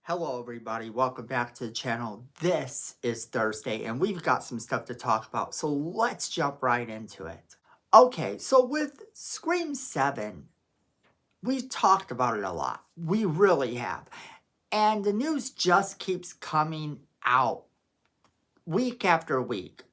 Hello everybody, welcome back to the channel. This is Thursday and we've got some stuff to talk about, so let's jump right into it. Okay, so with Scream 7, we've talked about it a lot. We really have. And the news just keeps coming out week after week.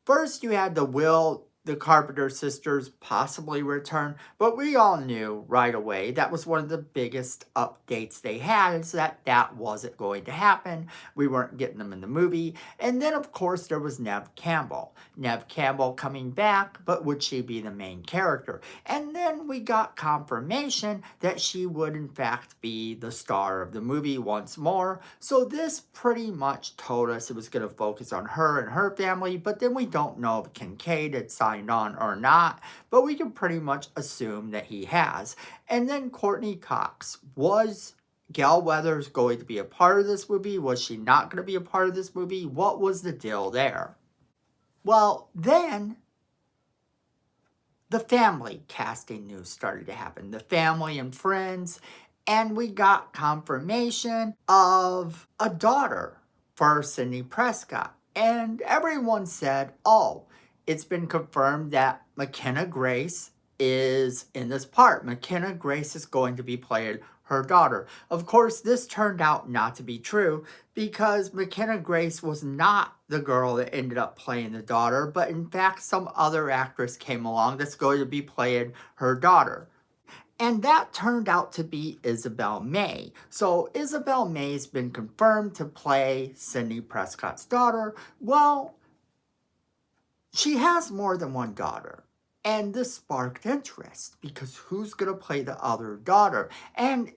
First, you had the Carpenter sisters possibly return, but we all knew right away that was one of the biggest updates they had, is that wasn't going to happen. We weren't getting them in the movie. And then, of course, there was Neve Campbell. Neve Campbell coming back, but would she be the main character? And then we got confirmation that she would, in fact, be the star of the movie once more. So this pretty much told us it was going to focus on her and her family, but then we don't know if Kincaid had signed on or not, but we can pretty much assume that he has. And then Courtney Cox. Was Gail Weathers going to be a part of this movie? Was she not going to be a part of this movie? What was the deal there? Well, then the family casting news started to happen. The family and friends, and we got confirmation of a daughter for Sidney Prescott. And everyone said, oh, it's been confirmed that McKenna Grace is in this part. McKenna Grace is going to be playing her daughter. Of course, this turned out not to be true because McKenna Grace was not the girl that ended up playing the daughter, but in fact, some other actress came along that's going to be playing her daughter. And that turned out to be Isabel May. So Isabel May's been confirmed to play Sidney Prescott's daughter. Well, she has more than one daughter. And this sparked interest because who's going to play the other daughter? And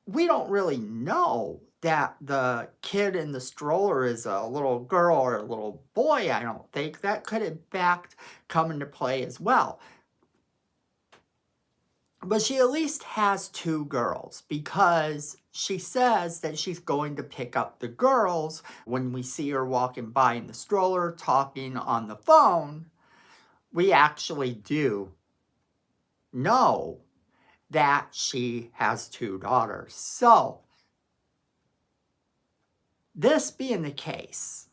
we don't really know that the kid in the stroller is a little girl or a little boy, I don't think. That could in fact come into play as well. But she at least has two girls because she says that she's going to pick up the girls when we see her walking by in the stroller talking on the phone. We actually do know that she has two daughters. So, this being the case,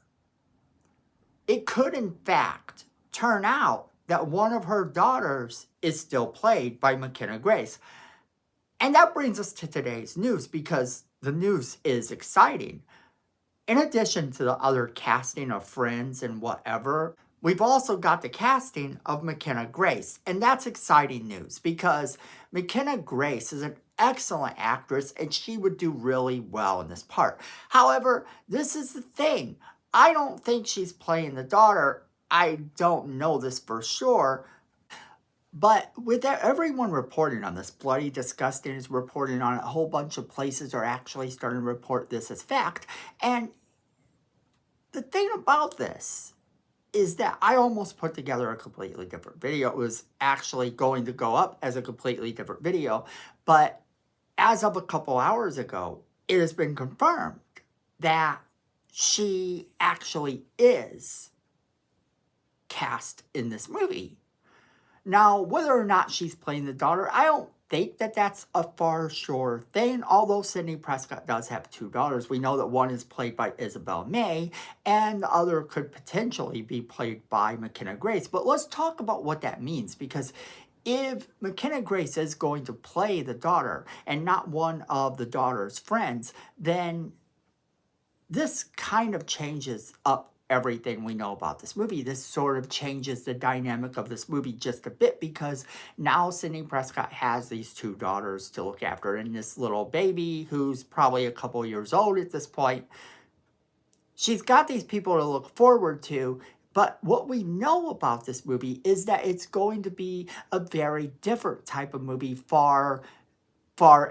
it could in fact turn out that one of her daughters is still played by McKenna Grace. And that brings us to today's news because the news is exciting. In addition to the other casting of Friends and whatever, we've also got the casting of McKenna Grace. And that's exciting news because McKenna Grace is an excellent actress and she would do really well in this part. However, this is the thing. I don't think she's playing the daughter. I don't know this for sure. But with everyone reporting on this, Bloody Disgusting is reporting on it. A whole bunch of places are actually starting to report this as fact. And the thing about this is that I almost put together a completely different video. It was actually going to go up as a completely different video. But as of a couple hours ago, it has been confirmed that she actually is cast in this movie. Now, whether or not she's playing the daughter, I don't think that that's a far sure thing. Although Sidney Prescott does have two daughters, we know that one is played by Isabel May, and the other could potentially be played by McKenna Grace. But let's talk about what that means, because if McKenna Grace is going to play the daughter and not one of the daughter's friends, then this kind of changes up everything we know about this movie. This sort of changes the dynamic of this movie just a bit because now Sidney Prescott has these two daughters to look after and this little baby who's probably a couple years old at this point. She's got these people to look forward to, but what we know about this movie is that it's going to be a very different type of movie for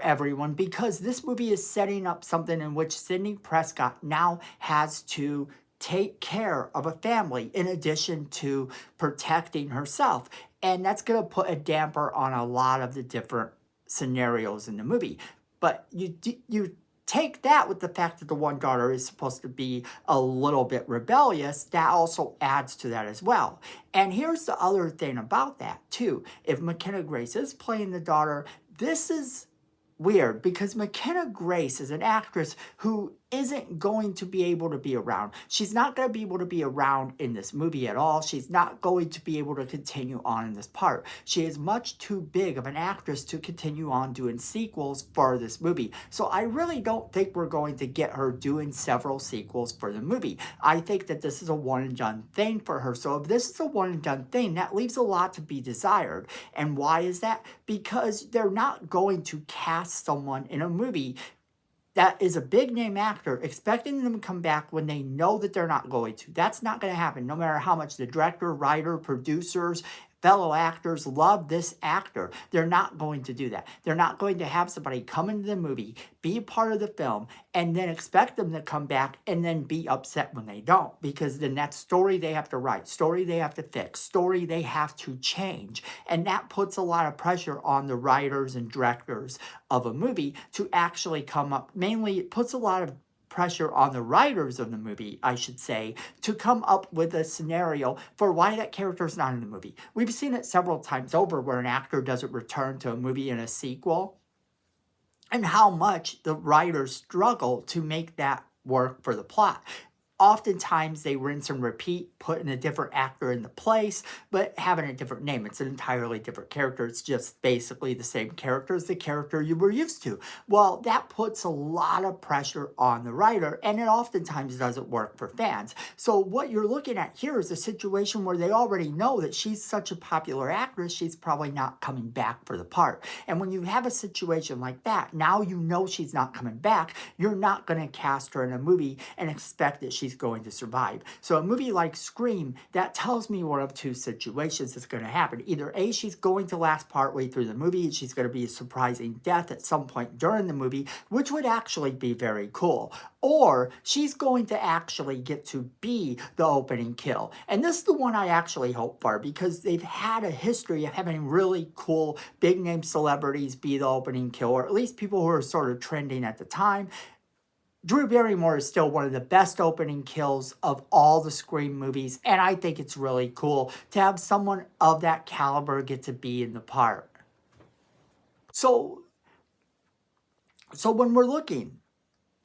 everyone, because this movie is setting up something in which Sidney Prescott now has to take care of a family in addition to protecting herself. And that's going to put a damper on a lot of the different scenarios in the movie. But you take that with the fact that the one daughter is supposed to be a little bit rebellious, that also adds to that as well. And here's the other thing about that too. If McKenna Grace is playing the daughter, this is weird because McKenna Grace is an actress who isn't going to be able to be around. She's not going to be able to be around in this movie at all. She's not going to be able to continue on in this part. She is much too big of an actress to continue on doing sequels for this movie. So I really don't think we're going to get her doing several sequels for the movie. I think that this is a one and done thing for her. So if this is a one and done thing, that leaves a lot to be desired. And why is that? Because they're not going to cast someone in a movie that is a big name actor, expecting them to come back when they know that they're not going to. That's not going to happen, no matter how much the director, writer, producers, fellow actors love this actor. They're not going to do that. They're not going to have somebody come into the movie, be a part of the film, and then expect them to come back and then be upset when they don't. Because then that's story they have to write, story they have to fix, story they have to change. And that puts a lot of pressure on the writers and directors of a movie to actually come up. Mainly, it puts a lot of pressure on the writers of the movie, I should say, to come up with a scenario for why that character is not in the movie. We've seen it several times over where an actor doesn't return to a movie in a sequel, and how much the writers struggle to make that work for the plot. Oftentimes they rinse and repeat, putting a different actor in the place, but having a different name. It's an entirely different character. It's just basically the same character as the character you were used to. Well, that puts a lot of pressure on the writer, and it oftentimes doesn't work for fans. So what you're looking at here is a situation where they already know that she's such a popular actress, she's probably not coming back for the part. And when you have a situation like that, now you know she's not coming back, you're not going to cast her in a movie and expect that she's going to survive. So a movie like Scream, that tells me one of two situations is going to happen. Either A, she's going to last partway through the movie and she's going to be a surprising death at some point during the movie, which would actually be very cool. Or she's going to actually get to be the opening kill. And this is the one I actually hope for, because they've had a history of having really cool big name celebrities be the opening kill, or at least people who are sort of trending at the time. Drew Barrymore is still one of the best opening kills of all the Scream movies, and I think it's really cool to have someone of that caliber get to be in the part. So when we're looking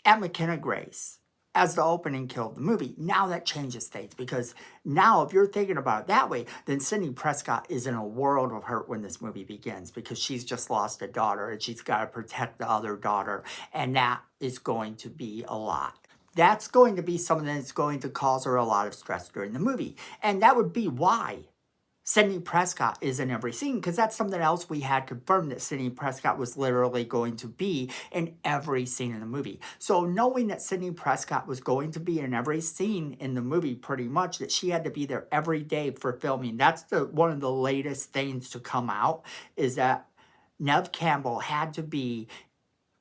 at McKenna Grace as the opening kill of the movie, now that changes things, because now if you're thinking about it that way, then Sidney Prescott is in a world of hurt when this movie begins, because she's just lost a daughter and she's got to protect the other daughter, and that is going to be a lot. That's going to be something that's going to cause her a lot of stress during the movie, and that would be why Sidney Prescott is in every scene, because that's something else we had confirmed, that Sidney Prescott was literally going to be in every scene in the movie. So knowing that Sidney Prescott was going to be in every scene in the movie, pretty much, that she had to be there every day for filming, that's one of the latest things to come out, is that Neve Campbell had to be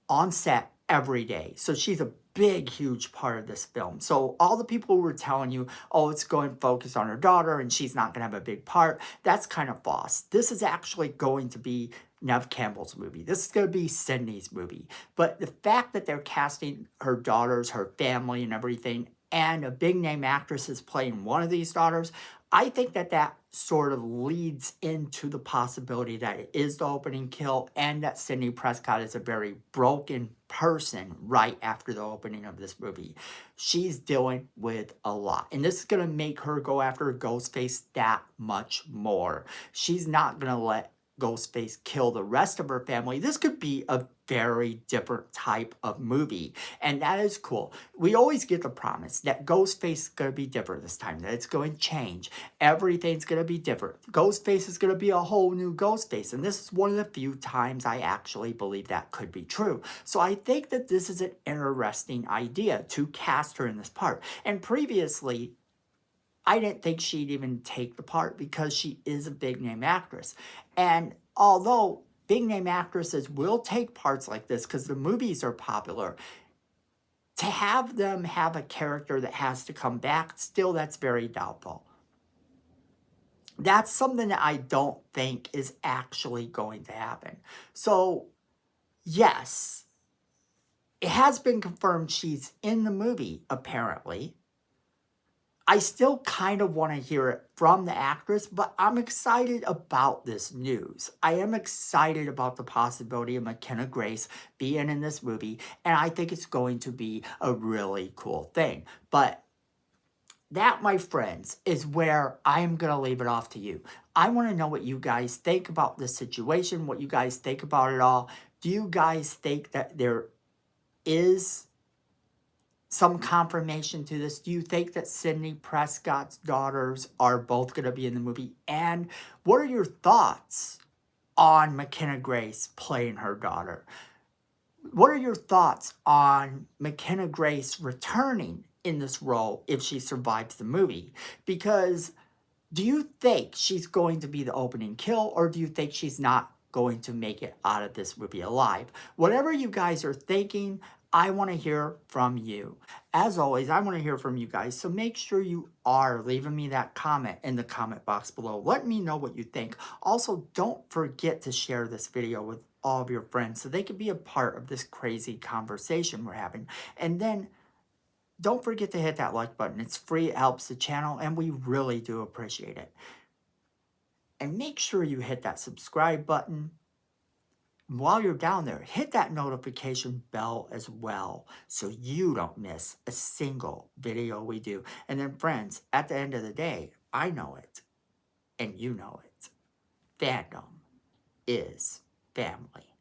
on set every day. So she's a big, huge part of this film. So all the people who were telling you, oh, it's going to focus on her daughter and she's not going to have a big part, that's kind of false. This is actually going to be Neve Campbell's movie. This is going to be Sydney's movie. But the fact that they're casting her daughters, her family and everything, and a big name actress is playing one of these daughters, I think that sort of leads into the possibility that it is the opening kill, and that Sidney Prescott is a very broken person right after the opening of this movie. She's dealing with a lot, and this is going to make her go after Ghostface that much more. She's not going to let Ghostface kill the rest of her family. This could be a very different type of movie, and that is cool. We always get the promise that Ghostface is going to be different this time, that it's going to change. Everything's going to be different. Ghostface is going to be a whole new Ghostface, and this is one of the few times I actually believe that could be true. So I think that this is an interesting idea to cast her in this part. And previously, I didn't think she'd even take the part, because she is a big name actress. And although big name actresses will take parts like this because the movies are popular, to have them have a character that has to come back, still, that's very doubtful. That's something that I don't think is actually going to happen. So, yes, it has been confirmed she's in the movie, apparently. I still kind of want to hear it from the actress, but I'm excited about this news. I am excited about the possibility of McKenna Grace being in this movie, and I think it's going to be a really cool thing. But that, my friends, is where I am going to leave it off to you. I want to know what you guys think about this situation, what you guys think about it all. Do you guys think that there is some confirmation to this? Do you think that Sidney Prescott's daughters are both going to be in the movie? And what are your thoughts on McKenna Grace playing her daughter? What are your thoughts on McKenna Grace returning in this role if she survives the movie? Because do you think she's going to be the opening kill, or do you think she's not going to make it out of this movie alive? Whatever you guys are thinking, I want to hear from you. As always, I want to hear from you guys, so make sure you are leaving me that comment in the comment box below. Let me know what you think. Also, don't forget to share this video with all of your friends so they can be a part of this crazy conversation we're having. And then don't forget to hit that like button. It's free, it helps the channel, and we really do appreciate it. And make sure you hit that subscribe button. While you're down there, hit that notification bell as well so you don't miss a single video we do. And then friends, at the end of the day, I know it and you know it. Fandom is family.